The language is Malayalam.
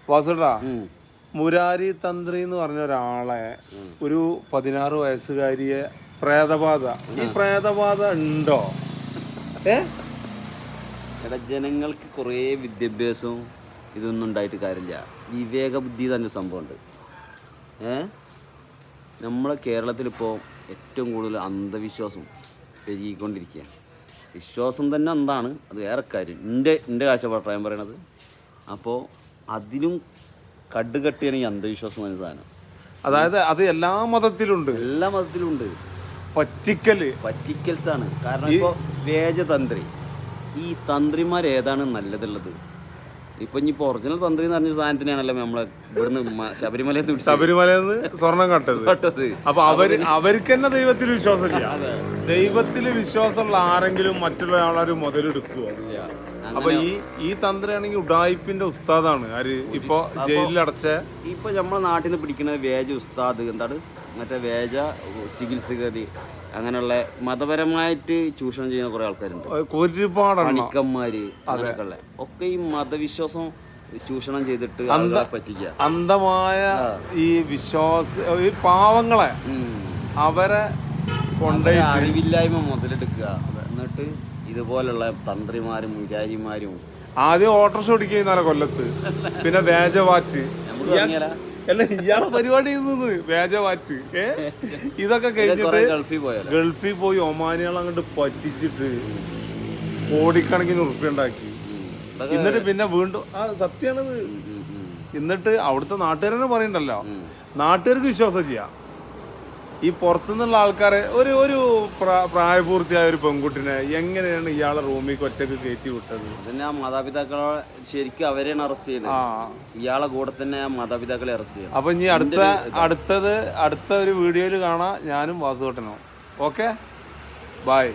വാസുടാ മുരാരി തന്ത്രി എന്ന് പറഞ്ഞ ഒരാളെ ഒരു 16 വയസ്സുകാരിയെ പ്രേതബാധ ഈ പ്രേതബാധ ഉണ്ടോ? എടാ ജനങ്ങൾക്ക് കുറേ വിദ്യാഭ്യാസവും ഇതൊന്നും ഉണ്ടായിട്ട് കാര്യമില്ല. വിവേക ബുദ്ധി തന്നെ സംഭവമുണ്ട്. നമ്മളെ കേരളത്തിലിപ്പോൾ ഏറ്റവും കൂടുതൽ അന്ധവിശ്വാസം പെരുകിക്കൊണ്ടിരിക്കുക. വിശ്വാസം തന്നെ എന്താണ് അത് വേറെ കാര്യം. എൻ്റെ കാഴ്ചപ്പാടാണ് പറയണത്. അപ്പോൾ അതിലും കട്ടുകട്ടിയാണ് ഈ അന്ധവിശ്വാസം എന്ന സാധനം. അതായത് അത് എല്ലാ മതത്തിലുണ്ട്. എല്ലാ മതത്തിലുണ്ട്. പറ്റിക്കൽസാണ്. കാരണം ഇപ്പോൾ വേജതന്ത്രി, ഈ തന്ത്രിമാർ ഏതാണ് നല്ലതുള്ളത്? ഇപ്പൊ ഇനിയിപ്പോ ഒറിജിനൽ തന്ത്രി എന്ന് പറഞ്ഞ സാധനത്തിനാണല്ലോ നമ്മളെ ഇവിടുന്ന് ശബരിമലയിൽ സ്വർണം കട്ടത്. അപ്പൊ അവർക്ക് തന്നെ ദൈവത്തിൽ വിശ്വാസമില്ല. ദൈവത്തിൽ വിശ്വാസമുള്ള ആരെങ്കിലും മറ്റുള്ള ആളൊരു മുതലെടുക്കുവോ? അപ്പൊ ഈ തന്ത്രിയാണെങ്കിൽ ഉഡായിപ്പിന്റെ ഉസ്താദാണ്. ആര് ഇപ്പൊ ജയിലിലടച്ച ഇപ്പൊ നമ്മളെ നാട്ടിൽ നിന്ന് പിടിക്കുന്നത് വേജ ഉസ്താദ്, എന്താണ് മറ്റേ വേജ ചികിത്സകര്, അങ്ങനെയുള്ള മതപരമായിട്ട് ചൂഷണം ചെയ്യുന്ന കുറെ ആൾക്കാരുണ്ട്. ഒരുപാട് പണിക്കന്മാര്, അങ്ങനെയൊക്കെ ഉള്ള ഒക്കെ ഈ മതവിശ്വാസം ചൂഷണം ചെയ്തിട്ട് പറ്റിക്കുക. അന്ധമായ ഈ ഈ പാവങ്ങളെ അവരെ കൊണ്ടുപോയി അറിവില്ലായ്മ മുതലെടുക്കുക. എന്നിട്ട് ഇതുപോലുള്ള തന്ത്രിമാരും മുരാരിമാരും ആദ്യം ഓട്ടോറിക്ഷ ഓടിക്കുന്ന കൊല്ലത്ത്, പിന്നെ വേജവാറ്റ്, അല്ല ഇയാളെ പരിപാടി വേജവാറ്റ്, ഇതൊക്കെ കഴിഞ്ഞിട്ട് ഗൾഫിൽ പോയി ഒമാനികളെ അങ്ങോട്ട് പറ്റിച്ചിട്ട് കോടിക്കണക്കിന് ഉറുപ്പ്യ ഉണ്ടാക്കി. എന്നിട്ട് പിന്നെ വീണ്ടും സത്യമാണത്. എന്നിട്ട് അവിടുത്തെ നാട്ടുകാരെന്നെ പറയണ്ടല്ലോ, നാട്ടുകാർക്ക് വിശ്വാസമില്ല. ഈ പുറത്തുനിന്നുള്ള ആൾക്കാരെ ഒരു പ്രായപൂർത്തിയായ ഒരു പെൺകുട്ടിനെ എങ്ങനെയാണ് ഇയാളെ റൂമിൽ ഒറ്റക്ക് കയറ്റി വിട്ടത്? പിന്നെ മാതാപിതാക്കളെ ശരിക്കും അവരെയാണ് അറസ്റ്റ് ചെയ്യുന്നത്. ഇയാളെ കൂടെ തന്നെ മാതാപിതാക്കളെ അറസ്റ്റ് ചെയ്യും. അപ്പൊ ഇനി അടുത്ത ഒരു വീഡിയോയിൽ കാണാം ഞാനും വാസുകേട്ടനും. Okay, by.